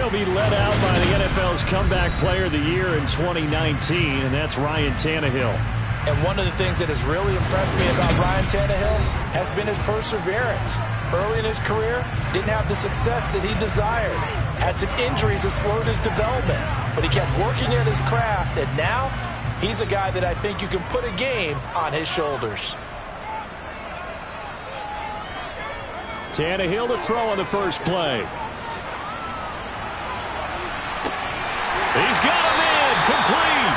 He'll be led out by the NFL's Comeback Player of the Year in 2019, and that's Ryan Tannehill. And one of the things that has really impressed me about Ryan Tannehill has been his perseverance. Early in his career, didn't have the success that he desired. Had some injuries that slowed his development, but he kept working at his craft, and now he's a guy that I think you can put a game on his shoulders. Tannehill to throw on the first play. He's got him in, complete.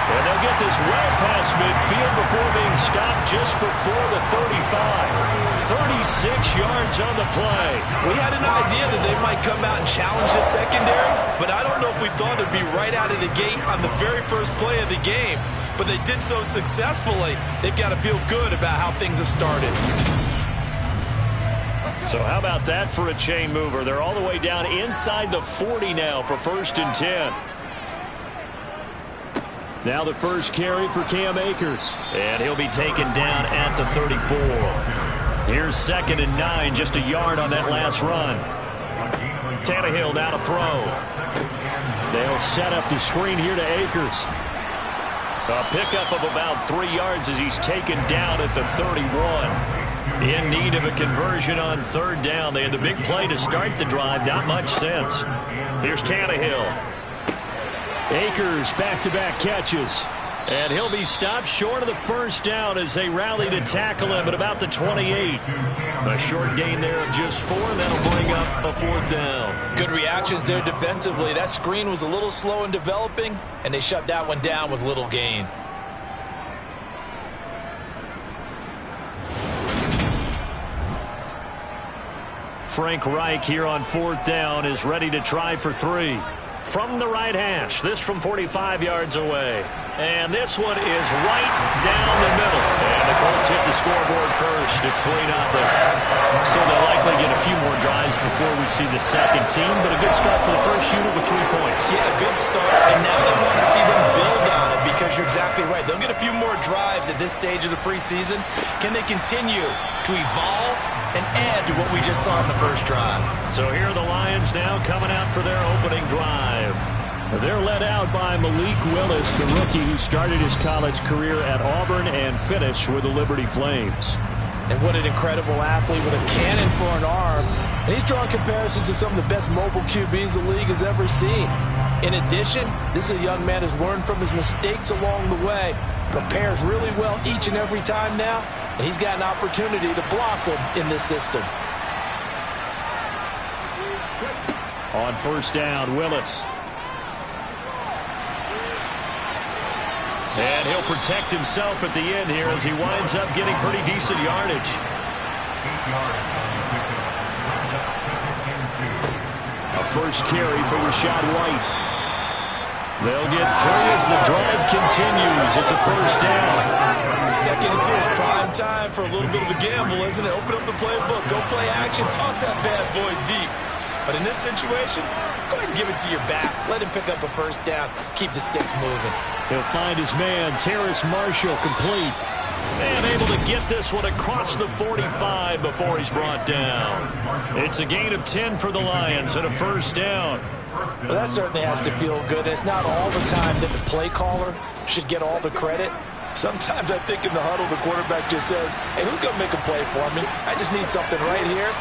And they'll get this well past midfield before being stopped just before the 35. 36 yards on the play. We had an idea that they might come out and challenge the secondary, but I don't know if we thought it'd be right out of the gate on the very first play of the game. But they did so successfully, they've got to feel good about how things have started. So how about that for a chain mover? They're all the way down inside the 40 now for 1st and 10. Now the first carry for Cam Akers. And he'll be taken down at the 34. Here's 2nd and 9, just a yard on that last run. Tannehill now to throw. They'll set up the screen here to Akers. A pickup of about 3 yards as he's taken down at the 31. In need of a conversion on 3rd down. They had the big play to start the drive. Not much sense. Here's Tannehill. Akers back-to-back catches. And he'll be stopped short of the 1st down as they rally to tackle him at about the 28. A short gain there of just 4, and that'll bring up a 4th down. Good reactions there defensively. That screen was a little slow in developing, and they shut that one down with little gain. Frank Reich here on 4th down is ready to try for 3. From the right hash, this from 45 yards away. And this one is right down the middle. And the Colts hit the scoreboard first. It's 3-0. So they'll likely get a few more drives before we see the second team. But a good start for the first unit with 3 points. Yeah, good start. And now they want to see them build on it because you're exactly right. They'll get a few more drives at this stage of the preseason. Can they continue to evolve and add to what we just saw in the first drive? So here are the Lions now coming out for their opening drive. They're led out by Malik Willis, the rookie who started his college career at Auburn and finished with the Liberty Flames. And what an incredible athlete with a cannon for an arm. And he's drawing comparisons to some of the best mobile QBs the league has ever seen. In addition, this is a young man who's learned from his mistakes along the way, prepares really well each and every time now, and he's got an opportunity to blossom in this system. On 1st down, Willis. And he'll protect himself at the end here as he winds up getting pretty decent yardage. A first carry for Rashad White. They'll get 3 as the drive continues. It's a 1st down. 2nd and 2 is prime time for a little bit of a gamble, isn't it? Open up the playbook, go play action, toss that bad boy deep. But in this situation, go ahead and give it to your back. Let him pick up a 1st down. Keep the sticks moving. He'll find his man, Terrace Marshall, complete. And able to get this one across the 45 before he's brought down. It's a gain of 10 for the Lions and a 1st down. Well, that certainly has to feel good. It's not all the time that the play caller should get all the credit. Sometimes I think in the huddle, the quarterback just says, hey, who's going to make a play for me? I just need something right here.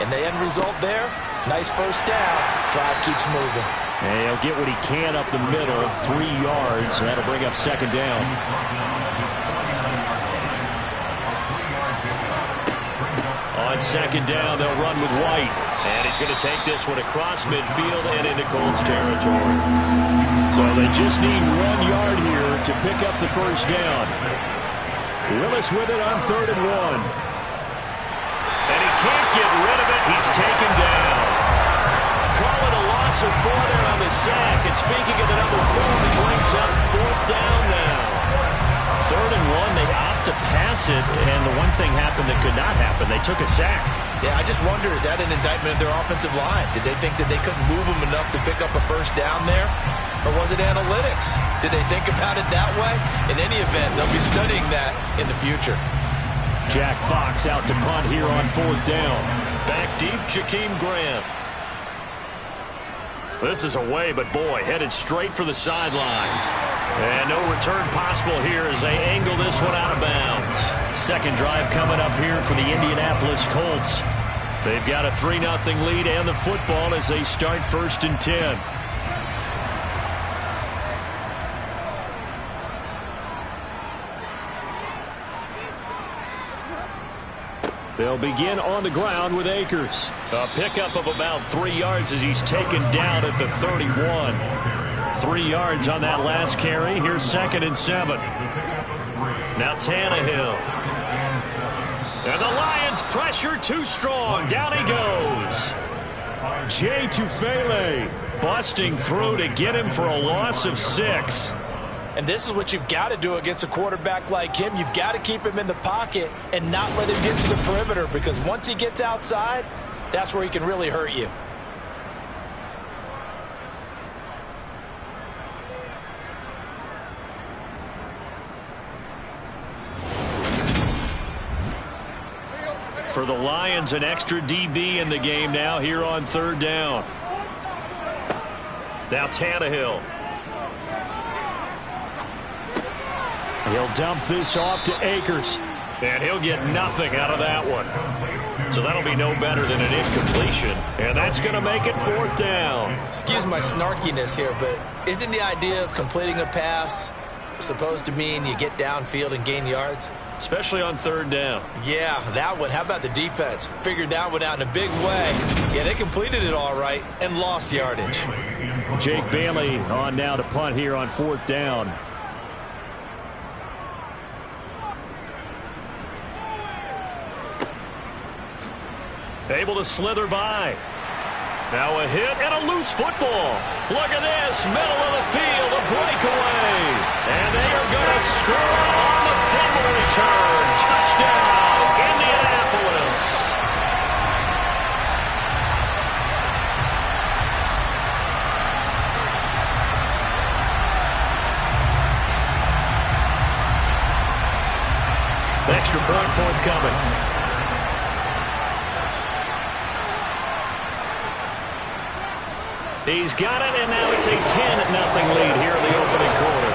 And the end result there, nice 1st down. Drive keeps moving. And he'll get what he can up the middle, 3 yards. That'll bring up 2nd down. On 2nd down, they'll run with White. And he's going to take this one across midfield and into Colts territory. So they just need 1 yard here to pick up the 1st down. Willis with it on 3rd and 1. And he can't get rid of it. He's taken down. Call it a loss of 4 there on the sack. And speaking of the number 4, it brings up 4th down now. 3rd and 1, they opt to pass it, and the one thing happened that could not happen. They took a sack. Yeah, I just wonder, is that an indictment of their offensive line? Did they think that they couldn't move them enough to pick up a 1st down there? Or was it analytics? Did they think about it that way? In any event, they'll be studying that in the future. Jack Fox out to punt here on 4th down. Back deep, Jakeem Grant. This is away, but boy, headed straight for the sidelines. And no return possible here as they angle this one out of bounds. Second drive coming up here for the Indianapolis Colts. They've got a 3-0 lead and the football as they start 1st and 10. They'll begin on the ground with Akers. A pickup of about 3 yards as he's taken down at the 31. 3 yards on that last carry. Here's 2nd and 7. Now Tannehill. And the Lions pressure too strong. Down he goes. Jay Tufele busting through to get him for a loss of 6. And this is what you've got to do against a quarterback like him. You've got to keep him in the pocket and not let him get to the perimeter, because once he gets outside, that's where he can really hurt you. For the Lions, an extra DB in the game now here on 3rd down. Now Tannehill. He'll dump this off to Akers. And he'll get nothing out of that one. So that'll be no better than an incompletion. And that's going to make it 4th down. Excuse my snarkiness here, but isn't the idea of completing a pass supposed to mean you get downfield and gain yards? Especially on 3rd down. Yeah, that one. How about the defense? Figured that one out in a big way. Yeah, they completed it all right and lost yardage. Jake Bailey on now to punt here on 4th down. Able to slither by. Now a hit and a loose football. Look at this. Middle of the field. A breakaway. And they are going to score on the fumble return. Touchdown, Indianapolis. Extra point forthcoming. He's got it, and now it's a 10-0 lead here in the opening quarter.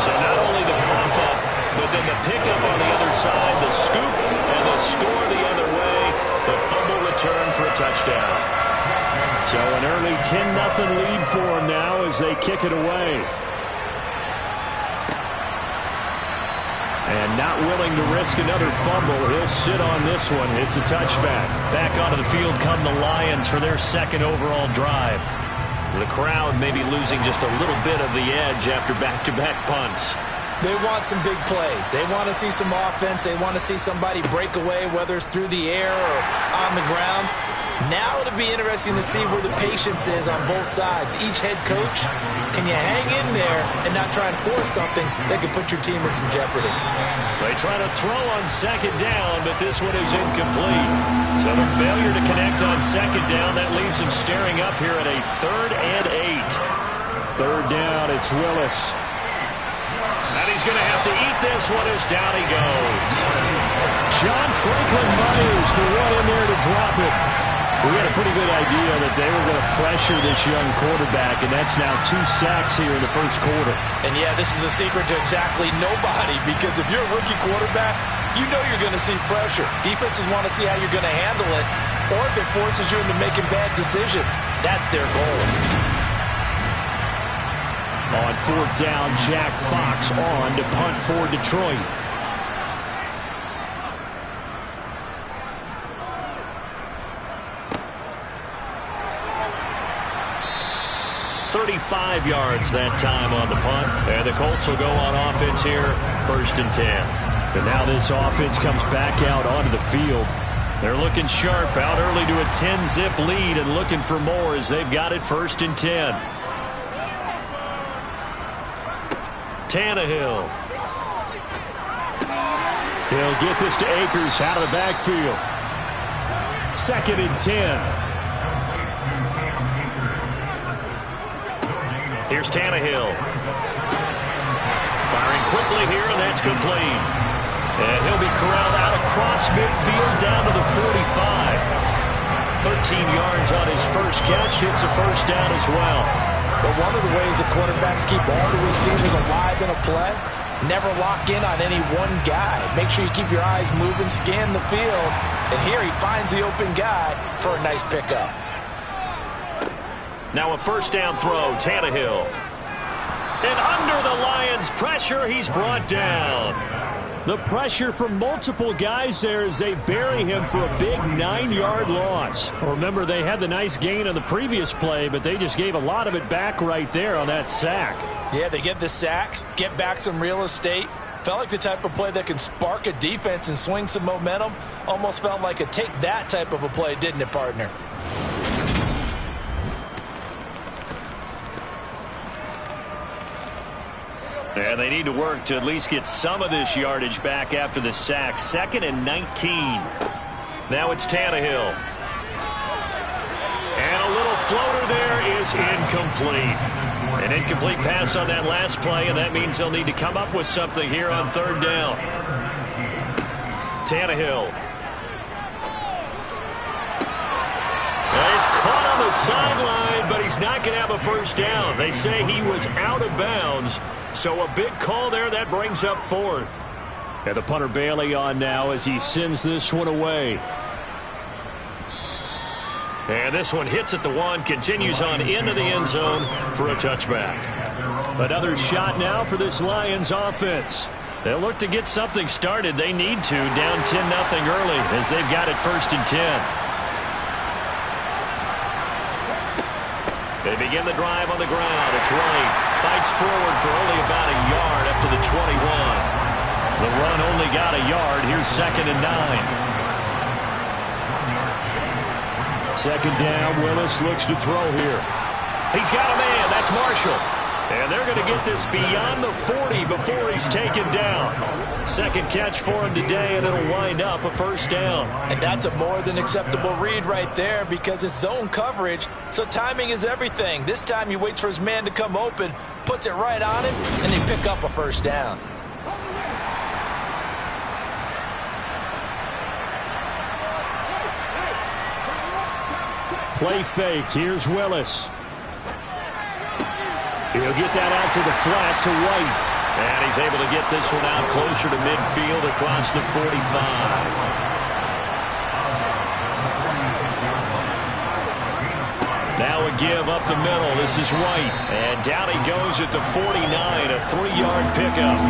So not only the cough up, but then the pickup on the other side, the scoop, and the score the other way, the fumble return for a touchdown. So an early 10-0 lead for them now as they kick it away. And not willing to risk another fumble. He'll sit on this one. It's a touchback. Back onto the field come the Lions for their 2nd overall drive. The crowd may be losing just a little bit of the edge after back-to-back punts. They want some big plays. They want to see some offense. They want to see somebody break away, whether it's through the air or on the ground. Now it'll be interesting to see where the patience is on both sides. Each head coach, can you hang in there and not try and force something that could put your team in some jeopardy? They try to throw on 2nd down, but this one is incomplete. So the failure to connect on 2nd down, that leaves them staring up here at a 3rd and 8. 3rd down, it's Willis. And he's going to have to eat this one as down he goes. John Franklin Myers, the one in there to drop it. We had a pretty good idea that they were going to pressure this young quarterback, and that's now 2 sacks here in the 1st quarter. And yeah, this is a secret to exactly nobody, because if you're a rookie quarterback, you know you're going to see pressure. Defenses want to see how you're going to handle it, or if it forces you into making bad decisions. That's their goal. On 4th down, Jack Fox on to punt for Detroit. 35 yards that time on the punt. And the Colts will go on offense here, 1st and 10. And now this offense comes back out onto the field. They're looking sharp, out early to a 10-zip lead and looking for more as they've got it 1st and 10. Tannehill. He'll get this to Akers out of the backfield. 2nd and 10. Here's Tannehill. Firing quickly here, and that's complete. And he'll be corralled out across midfield down to the 45. 13 yards on his first catch. It's a first down as well. But one of the ways the quarterbacks keep all the receivers alive in a play, never lock in on any one guy. Make sure you keep your eyes moving, scan the field. And here he finds the open guy for a nice pickup. Now a first down throw, Tannehill. And under the Lions' pressure, he's brought down. The pressure from multiple guys there as they bury him for a big 9-yard loss. Remember, they had the nice gain on the previous play, but they just gave a lot of it back right there on that sack. Yeah, they get the sack, get back some real estate. Felt like the type of play that can spark a defense and swing some momentum. Almost felt like a take that type of a play, didn't it, partner? And they need to work to at least get some of this yardage back after the sack. 2nd and 19. Now it's Tannehill. And a little floater there is incomplete. An incomplete pass on that last play, and that means they'll need to come up with something here on 3rd down. Tannehill. He's caught on the sideline, but he's not going to have a first down. They say he was out of bounds. So a big call there. That brings up 4th. And the punter Bailey on now as he sends this one away. And this one hits at the 1, continues on into the end zone for a touchback. Another shot now for this Lions offense. They'll look to get something started. They need to, down 10-0 early as they've got it 1st and 10. They begin the drive on the ground. It's Wright. Fights forward for only about a yard up to the 21. The run only got a yard. Here's 2nd and 9. 2nd down. Willis looks to throw here. He's got a man. That's Marshall. And they're going to get this beyond the 40 before he's taken down. 2nd catch for him today, and it'll wind up a first down. And that's a more than acceptable read right there because it's zone coverage, so timing is everything. This time he waits for his man to come open, puts it right on him, and they pick up a first down. Play fake. Here's Willis. He'll get that out to the flat to White. And he's able to get this one out closer to midfield across the 45. Now a give up the middle. This is White. And down he goes at the 49, a 3-yard pickup.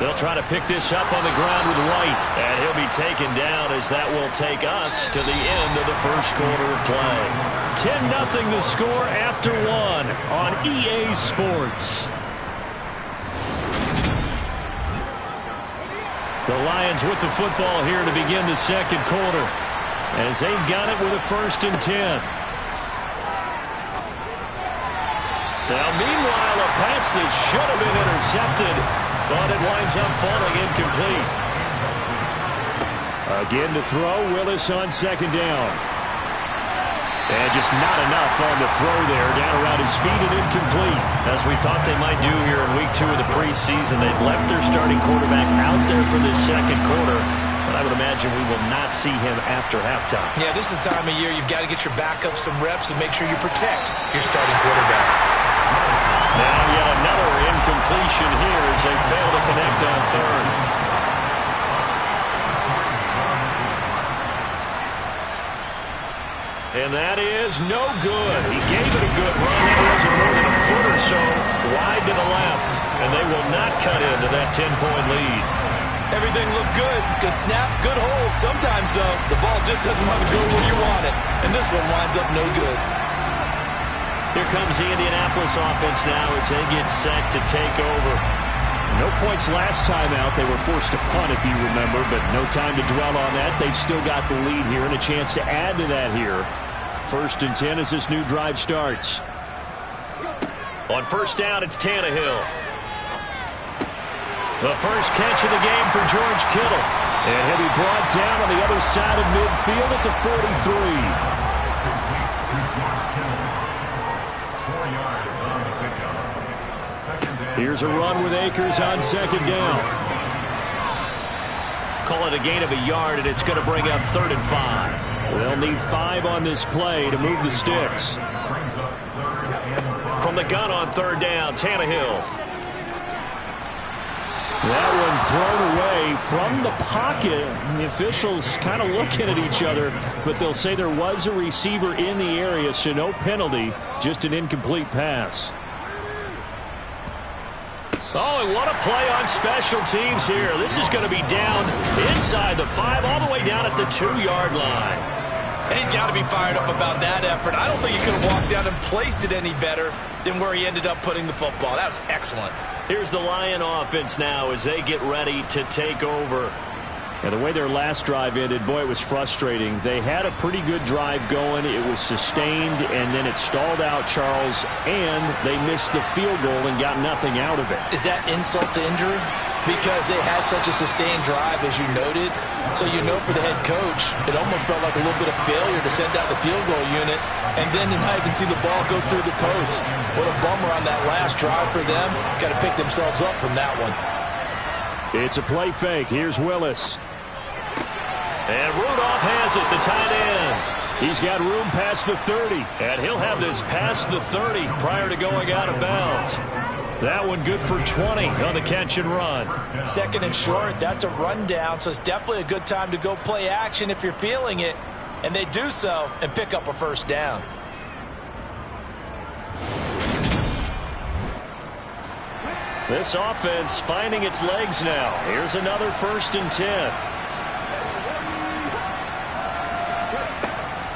They'll try to pick this up on the ground with White. And he'll be taken down as that will take us to the end of the first quarter of play. 10-0 the score after 1 on EA Sports. The Lions with the football here to begin the second quarter as they've got it with a 1st and 10. Now, meanwhile, a pass that should have been intercepted, but it winds up falling incomplete. Again to throw, Willis on 2nd down. And just not enough on the throw there, down around his feet and incomplete. As we thought they might do here in week 2 of the preseason, they've left their starting quarterback out there for this second quarter, but I would imagine we will not see him after halftime. Yeah, this is the time of year you've got to get your backup some reps and make sure you protect your starting quarterback. Now yet another incompletion here as they fail to connect on 3rd. And that is no good. He gave it a good run. It wasn't more than a foot or so wide to the left. And they will not cut into that 10-point lead. Everything looked good. Good snap, good hold. Sometimes, though, the ball just doesn't want to go where you want it. And this one winds up no good. Here comes the Indianapolis offense now as they get set to take over. No points last time out. They were forced to punt, if you remember, but no time to dwell on that. They've still got the lead here and a chance to add to that here. 1st and 10 as this new drive starts. On 1st down, it's Tannehill. The first catch of the game for George Kittle. And he'll be brought down on the other side of midfield at the 43. Here's a run with Akers on 2nd down. call it a gain of a yard, and it's going to bring up 3rd and 5. They'll need 5 on this play to move the sticks. From the gun on 3rd down, Tannehill. That one thrown away from the pocket. The officials kind of looking at each other, but they'll say there was a receiver in the area, so no penalty, just an incomplete pass. Oh, and what a play on special teams here. This is going to be down inside the 5, all the way down at the 2-yard line. And he's got to be fired up about that effort. I don't think he could have walked down and placed it any better than where he ended up putting the football. That was excellent. Here's the Lion offense now as they get ready to take over. And the way their last drive ended, boy, it was frustrating. They had a pretty good drive going. It was sustained, and then it stalled out, Charles, and they missed the field goal and got nothing out of it. Is that insult to injury? Because they had such a sustained drive, as you noted. So you know for the head coach, it almost felt like a little bit of failure to send out the field goal unit. And then now you can see the ball go through the post. What a bummer on that last drive for them. Got to pick themselves up from that one. It's a play fake. Here's Willis. And Rudolph has it, the tight end. He's got room past the 30. And he'll have this past the 30 prior to going out of bounds. That one good for 20 on the catch and run. 2nd and short, that's a rundown, so it's definitely a good time to go play action if you're feeling it. And they do so and pick up a 1st down. This offense finding its legs now. Here's another 1st and 10.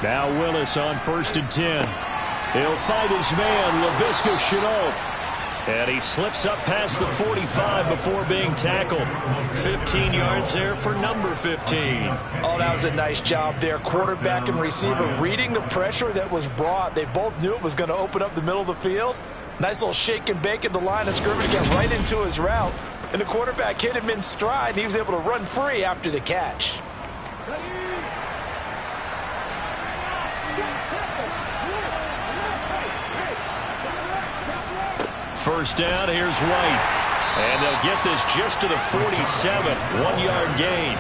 Now Willis on 1st and 10. He'll find his man, Laviska Shenault. And he slips up past the 45 before being tackled. 15 yards there for number 15. Oh, that was a nice job there. Quarterback and receiver reading the pressure that was brought. They both knew it was going to open up the middle of the field. Nice little shake and bake at the line of scrimmage, get right into his route. And the quarterback hit him in stride, and he was able to run free after the catch. First down, here's White. And they'll get this just to the 47. 1-yard gain.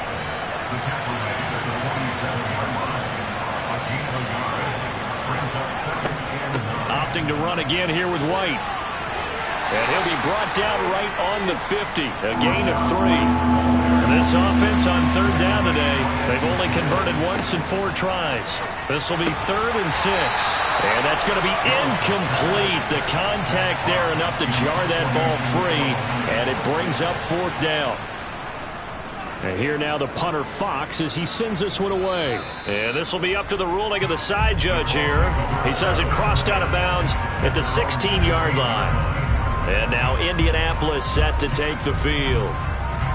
Opting to run again here with White. And he'll be brought down right on the 50. A gain of 3. And this offense on 3rd down today, they've only converted once in 4 tries. This will be 3rd and 6. And that's going to be incomplete. The contact there enough to jar that ball free. And it brings up 4th down. And here now the punter Fox as he sends this one away. And this will be up to the ruling of the side judge here. He says it crossed out of bounds at the 16-yard line. And now Indianapolis set to take the field.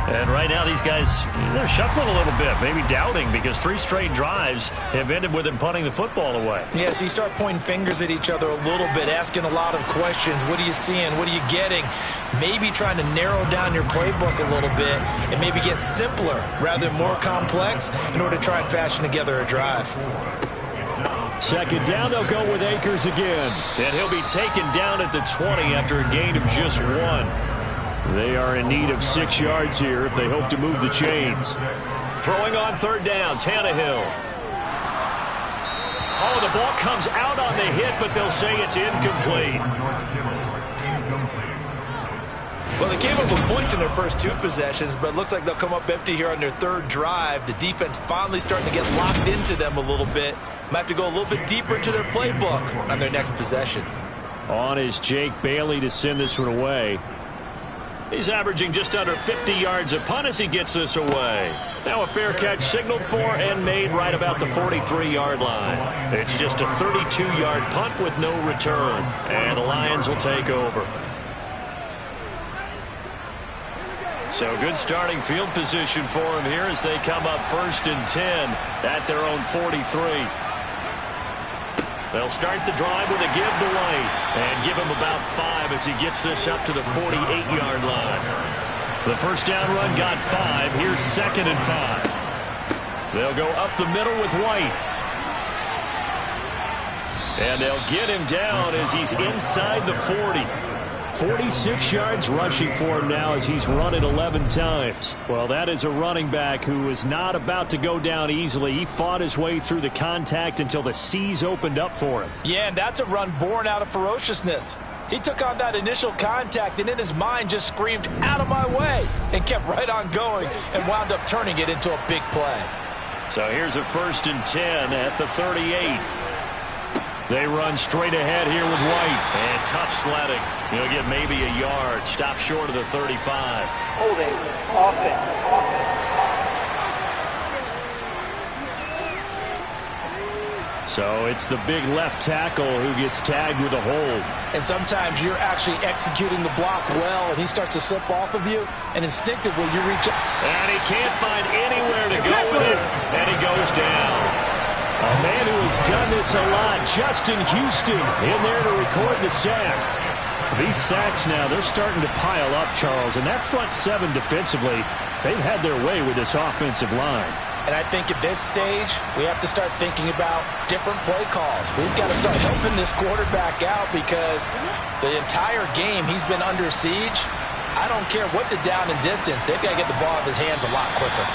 And right now these guys, they're shuffling a little bit, maybe doubting, because 3 straight drives have ended with them punting the football away. Yeah, so you start pointing fingers at each other a little bit, asking a lot of questions. What are you seeing? What are you getting? Maybe trying to narrow down your playbook a little bit and maybe get simpler rather than more complex in order to try and fashion together a drive. 2nd down, they'll go with Akers again. And he'll be taken down at the 20 after a gain of just 1. They are in need of 6 yards here if they hope to move the chains. Throwing on 3rd down, Tannehill. Oh, the ball comes out on the hit, but they'll say it's incomplete. Well, they came up with points in their first 2 possessions, but it looks like they'll come up empty here on their 3rd drive. The defense finally starting to get locked into them a little bit. Might have to go a little bit deeper into their playbook on their next possession. On is Jake Bailey to send this one away. He's averaging just under 50 yards a punt as he gets this away. Now a fair catch signaled for and made right about the 43-yard line. It's just a 32-yard punt with no return. And the Lions will take over. So good starting field position for them here as they come up 1st and 10 at their own 43. They'll start the drive with a give to White and give him about 5 as he gets this up to the 48-yard line. The first down run got 5. Here's 2nd and 5. They'll go up the middle with White. And they'll get him down as he's inside the 40. 46 yards rushing for him now as he's run it 11 times. Well, that is a running back who is not about to go down easily. He fought his way through the contact until the seas opened up for him. Yeah, and that's a run born out of ferociousness. He took on that initial contact and in his mind just screamed, "Out of my way," and kept right on going and wound up turning it into a big play. So here's a 1st and 10 at the 38. They run straight ahead here with White. And tough sledding. He'll get maybe a yard. Stop short of the 35. Holding offense. So it's the big left tackle who gets tagged with a hold. And sometimes you're actually executing the block well, and he starts to slip off of you, and instinctively you reach up. And he can't find anywhere to go with it. And he goes down. A man who has done this a lot, Justin Houston, in there to record the sack. These sacks now, they're starting to pile up, Charles, and that front seven defensively, they've had their way with this offensive line. And I think at this stage, we have to start thinking about different play calls. We've got to start helping this quarterback out because the entire game he's been under siege. I don't care what the down and distance, they've got to get the ball out of his hands a lot quicker.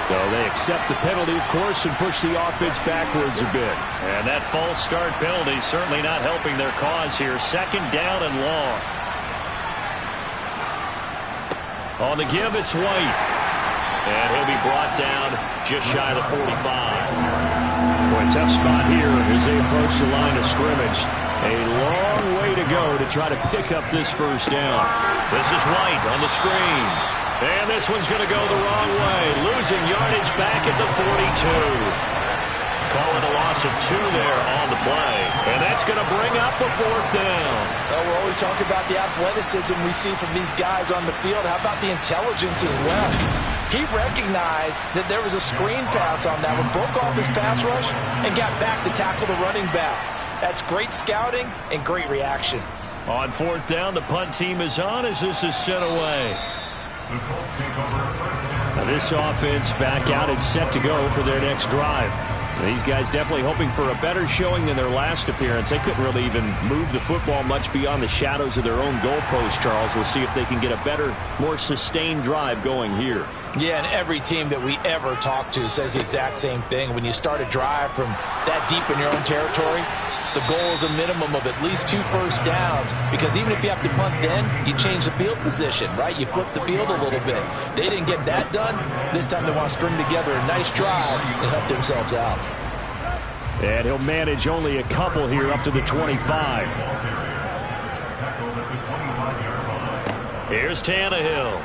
So they accept the penalty, of course, and push the offense backwards a bit. And that false start penalty certainly not helping their cause here. 2nd down and long. On the give, it's White. And he'll be brought down just shy of the 45. Boy, tough spot here as they approach the line of scrimmage. A long way to go to try to pick up this 1st down. This is White on the screen. And this one's going to go the wrong way. Losing yardage back at the 42. Calling a loss of 2 there on the play. And that's going to bring up a 4th down. Well, we're always talking about the athleticism we see from these guys on the field. How about the intelligence as well? He recognized that there was a screen pass on that one, broke off his pass rush, and got back to tackle the running back. That's great scouting and great reaction. On 4th down, the punt team is on as this is sent away. Now this offense back out and set to go for their next drive. These guys definitely hoping for a better showing than their last appearance. They couldn't really even move the football much beyond the shadows of their own goalpost, Charles. We'll see if they can get a better, more sustained drive going here. Yeah, and every team that we ever talk to says the exact same thing. When you start a drive from that deep in your own territory, the goal is a minimum of at least 2 first downs, because even if you have to punt then, you change the field position, right? You flip the field a little bit. They didn't get that done. This time they want to string together a nice drive and help themselves out. And he'll manage only a couple here up to the 25. Here's Tannehill.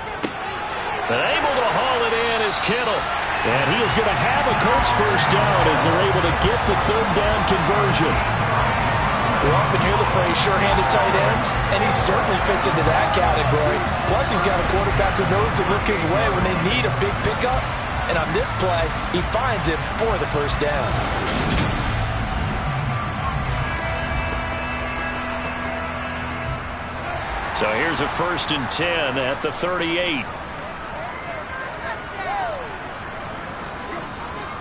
But able to haul it in is Kittle. And he is going to have a Colts 1st down as they're able to get the 3rd down conversion. We often hear the phrase sure-handed tight ends, and he certainly fits into that category. Plus, he's got a quarterback who knows to look his way when they need a big pickup. And on this play, he finds it for the 1st down. So here's a 1st and 10 at the 38.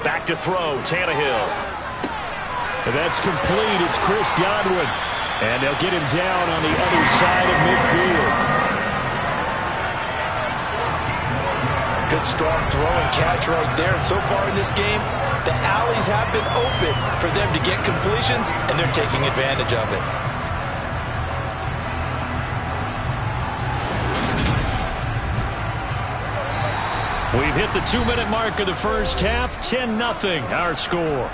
Back to throw, Tannehill. And that's complete. It's Chris Godwin. And they'll get him down on the other side of midfield. Good, strong throw and catch right there. And so far in this game, the alleys have been open for them to get completions, and they're taking advantage of it. We've hit the 2-minute mark of the 1st half. 10-0 our score.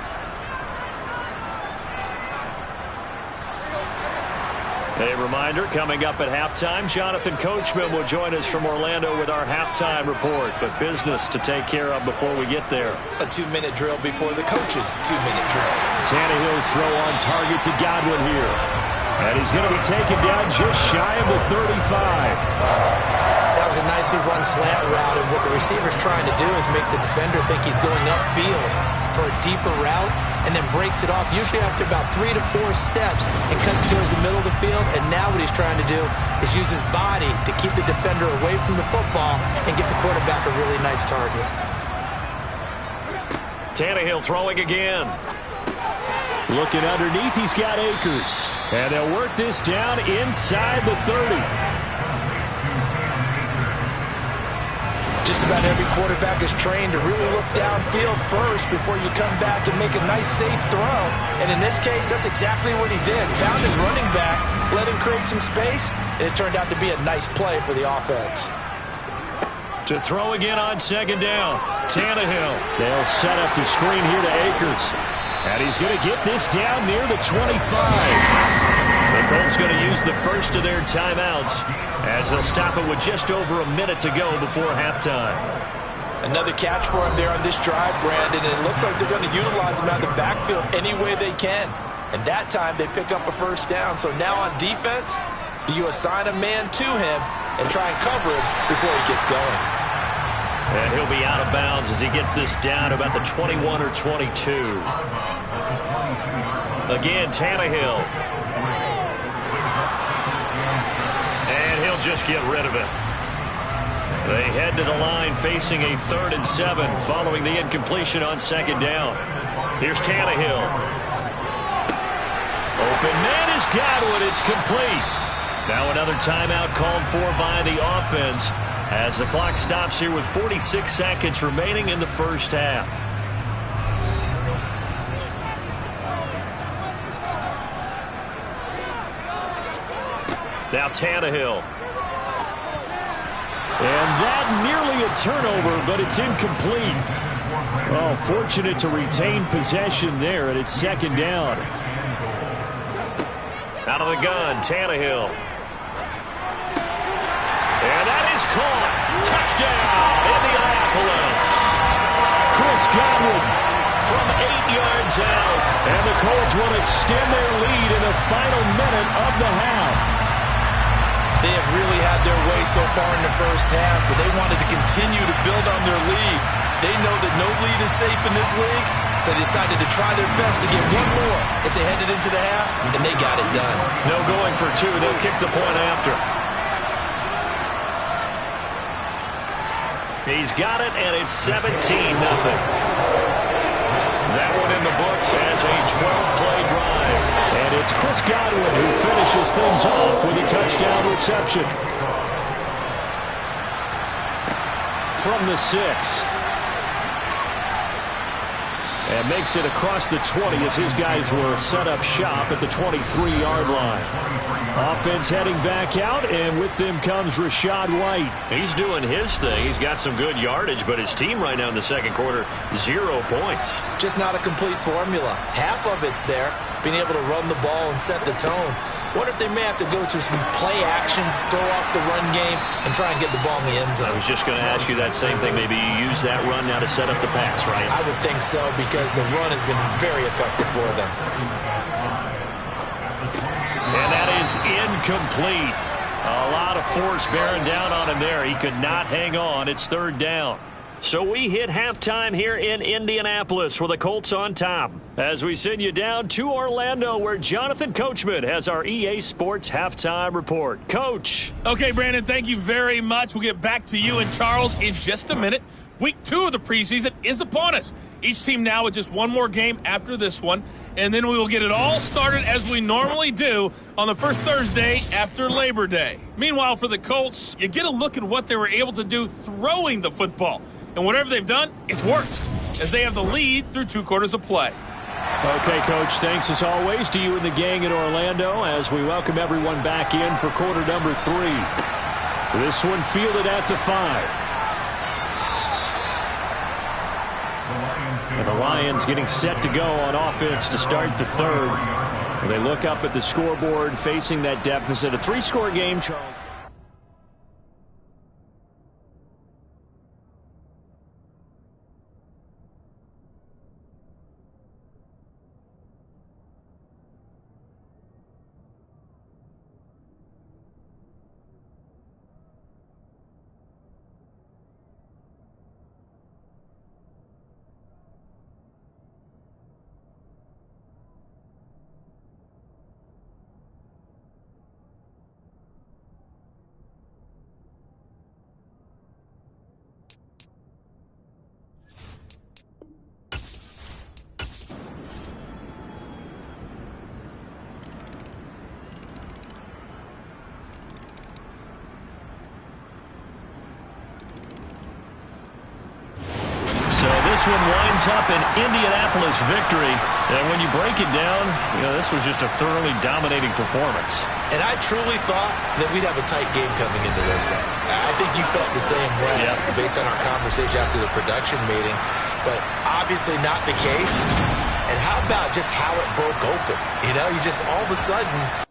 A reminder, coming up at halftime, Jonathan Coachman will join us from Orlando with our halftime report. But business to take care of before we get there. A 2-minute drill before the coach's 2-minute drill. Tannehill's throw on target to Godwin here. And he's going to be taken down just shy of the 35. That was a nicely run slant route, and what the receiver's trying to do is make the defender think he's going upfield for a deeper route, and then breaks it off, usually after about 3 to 4 steps, and cuts towards the middle of the field. And now what he's trying to do is use his body to keep the defender away from the football and get the quarterback a really nice target. Tannehill throwing again. Looking underneath, he's got Akers. And they'll work this down inside the 30. Just about every quarterback is trained to really look downfield first before you come back and make a nice, safe throw. And in this case, that's exactly what he did. Found his running back, let him create some space, and it turned out to be a nice play for the offense. To throw again on second down, Tannehill. They'll set up the screen here to Akers. And he's going to get this down near the 25. The Colts going to use the first of their timeouts as they'll stop it with just over a minute to go before halftime. Another catch for him there on this drive, Brandon, and it looks like they're going to utilize him out of the backfield any way they can. And that time they pick up a first down. So now on defense, do you assign a man to him and try and cover him before he gets going? And he'll be out of bounds as he gets this down to about the 21 or 22. Again, Tannehill. And he'll just get rid of it. They head to the line facing a 3rd and 7 following the incompletion on second down. Here's Tannehill. Open man is Godwin. It's complete. Now another timeout called for by the offense as the clock stops here with 46 seconds remaining in the first half. Now Tannehill. And that nearly a turnover, but it's incomplete. Oh, fortunate to retain possession there, and it's second down. Out of the gun, Tannehill. And that is caught. Touchdown, Indianapolis. Chris Godwin from 8 yards out. And the Colts will extend their lead in the final minute of the half. They have really had their way so far in the first half, but they wanted to continue to build on their lead. They know that no lead is safe in this league, so they decided to try their best to get one more as they headed into the half, and they got it done. No going for two. They'll kick the point after. He's got it, and it's 17-0. That one in the books as a 12-play drive. And it's Chris Godwin who finishes things off with a touchdown reception. From the 6. And makes it across the 20 as his guys will set up shop at the 23-yard line. Offense heading back out, and with them comes Rachaad White. He's doing his thing. He's got some good yardage, but his team right now in the second quarter, 0 points. Just not a complete formula. Half of it's there, being able to run the ball and set the tone. What if they may have to go to some play action, throw off the run game, and try and get the ball in the end zone? I was just going to ask you that same thing. Maybe you use that run now to set up the pass, right? I would think so, because the run has been very effective for them. And that is incomplete. A lot of force bearing down on him there. He could not hang on. It's third down. So we hit halftime here in Indianapolis with the Colts on top. As we send you down to Orlando, where Jonathan Coachman has our EA Sports halftime report. Coach. Okay, Brandon, thank you very much. We'll get back to you and Charles in just a minute. Week 2 of the preseason is upon us. Each team now with just one more game after this one, and then we will get it all started as we normally do on the first Thursday after Labor Day. Meanwhile, for the Colts, you get a look at what they were able to do throwing the football. And whatever they've done, it's worked, as they have the lead through 2 quarters of play. Okay, Coach, thanks as always to you and the gang in Orlando as we welcome everyone back in for quarter number 3. This one fielded at the 5. And the Lions getting set to go on offense to start the 3rd. They look up at the scoreboard facing that deficit. A 3-score game, Charles. this one winds up an Indianapolis victory. And when you break it down, this was just a thoroughly dominating performance. And I truly thought that we'd have a tight game coming into this one. I think you felt the same way based on our conversation after the production meeting. But obviously not the case. And how about just how it broke open? You just all of a sudden